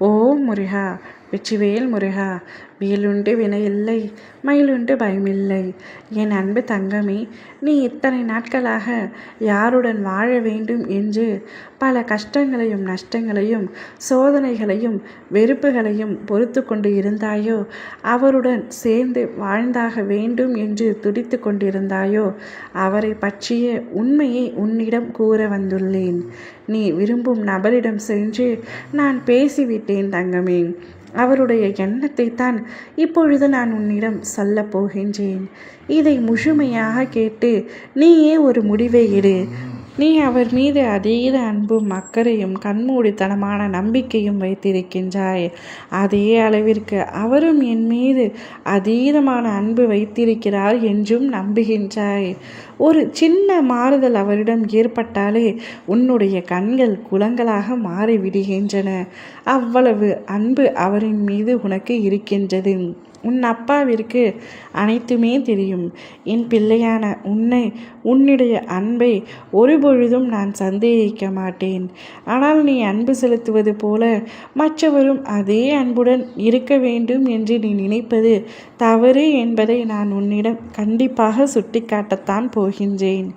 ஓம் முருகா, வெற்றிவேல் முருகா. வேலுண்டு வினையில்லை, மயிலுண்டு பயமில்லை. என் அன்பு தங்கமே, நீ இத்தனை நாட்களாக யாருடன் வாழ வேண்டும் என்று பல கஷ்டங்களையும் நஷ்டங்களையும் சோதனைகளையும் வெறுப்புகளையும் பொறுத்து கொண்டு இருந்தாயோ, அவருடன் சேர்ந்து வாழ்ந்தாக வேண்டும் என்று துடித்து கொண்டிருந்தாயோ, அவரை பற்றிய உண்மையை உன்னிடம் கூற வந்துள்ளேன். நீ விரும்பும் நபரிடம் சென்று நான் பேசிவிட்டேன் தங்கமே. அவருடைய எண்ணத்தை தான் இப்பொழுது நான் உன்னிடம் சொல்லப் போகின்றேன். இதை முழுமையாக கேட்டு நீயே ஒரு முடிவை எடு. நீ அவர் மீது அதீத அன்பும் அக்கறையும் கண்மூடித்தனமான நம்பிக்கையும் வைத்திருக்கின்றாய். அதே அளவிற்கு அவரும் என் மீது அதீதமான அன்பு வைத்திருக்கிறார் என்றும் நம்புகின்றாய். ஒரு சின்ன மாறுதல் அவரிடம் ஏற்பட்டாலே உன்னுடைய கண்கள் குளங்களாக மாறிவிடுகின்றன. அவ்வளவு அன்பு அவரின் மீது உனக்கு இருக்கின்றது. உன் அப்பாவிற்கு அனைத்துமே தெரியும். என் பிள்ளையான உன்னுடைய அன்பை ஒருபொழுதும் நான் சந்தேகிக்க மாட்டேன். ஆனால் நீ அன்பு செலுத்துவது போல மற்றவரும் அதே அன்புடன் இருக்க வேண்டும் என்று நீ நினைப்பது தவறு என்பதை நான் உன்னிடம் கண்டிப்பாக சுட்டிக்காட்டத்தான் போகின்றேன்.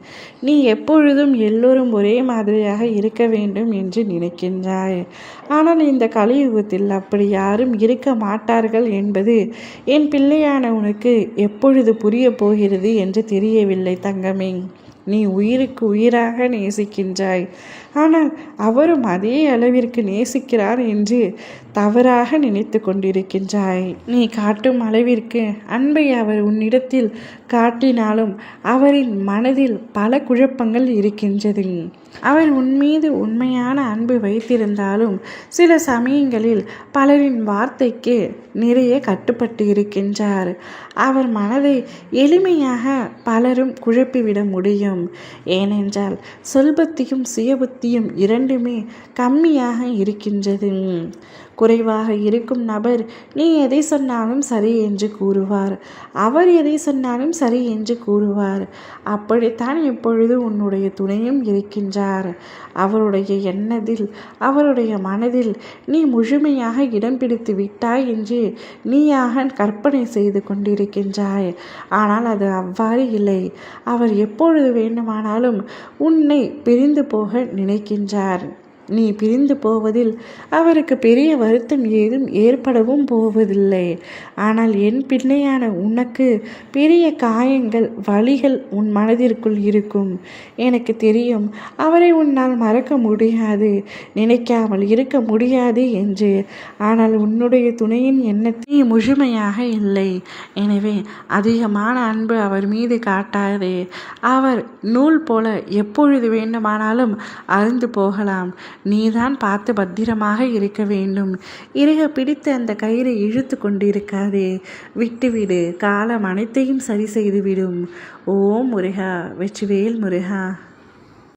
நீ எப்பொழுதும் எல்லோரும் ஒரே மாதிரியாக இருக்க வேண்டும் என்று நினைக்கின்றாய். ஆனால் இந்த கலியுகத்தில் அப்படி யாரும் இருக்க மாட்டார்கள் என்பது என் பிள்ளையான உனக்கு எப்பொழுது புரிய போகிறது என்று தெரியவில்லை தங்கமே. நீ உயிருக்கு உயிராக நேசிக்கின்றாய். ஆனால் அவரும் அதே அளவிற்கு நேசிக்கிறார் என்று தவறாக நினைத்து கொண்டிருக்கின்றாய். நீ காட்டும் அளவிற்கு அன்பை அவர் உன்னிடத்தில் காட்டினாலும் அவரின் மனதில் பல குழப்பங்கள் இருக்கின்றது. அவர் உன்மீது உண்மையான அன்பு வைத்திருந்தாலும் சில சமயங்களில் பலரின் வார்த்தைக்கு நிறைய கட்டுப்பட்டு இருக்கின்றார். அவர் மனதை எளிமையாக பலரும் குழப்பிவிட முடியும். ஏனென்றால் சொல்பத்தியும் சுயபுத்தியும் இரண்டுமே கம்மியாக இருக்கின்றது. குறைவாக இருக்கும் நபர் நீ எதை சொன்னாலும் சரி என்று கூறுவார். அவர் எதை சொன்னாலும் சரி என்று கூறுவார். அப்படித்தான் இப்பொழுது உன்னுடைய துணையும் இருக்கின்றார். அவருடைய எண்ணத்தில் அவருடைய மனதில் நீ முழுமையாக இடம் பிடித்து விட்டாய் என்று நீயாக கற்பனை செய்து கொண்டிருக்கின்றாய். ஆனால் அது அவ்வாறு இல்லை. அவர் எப்பொழுது வேண்டுமானாலும் உன்னை பிரிந்து போக நினைக்கின்றார். நீ பிரிந்து போவதில் அவருக்கு பெரிய வருத்தம் ஏதும் ஏற்படவும் போவதில்லை. ஆனால் என் பிள்ளையான உனக்கு பெரிய காயங்கள் வலிகள் உன் மனதிற்குள் இருக்கும். எனக்கு தெரியும் அவரை உன்னால் மறக்க முடியாது, நினைக்காமல் இருக்க முடியாது என்று. ஆனால் உன்னுடைய துணையின் எண்ணத்தை முழுமையாக இல்லை. எனவே அதிகமான அன்பு அவர் மீது காட்டாதே. அவர் நூல் போல எப்பொழுது வேண்டுமானாலும் அருந்து போகலாம். நீதான் பார்த்து பத்திரமாக இருக்க வேண்டும். இறுக பிடித்து அந்த கயிறை இழுத்து கொண்டிருக்காதே. விட்டுவிடு. காலம் அனைத்தையும் சரி செய்துவிடும். ஓம் முருகா, வெற்றிவேல் முருகா.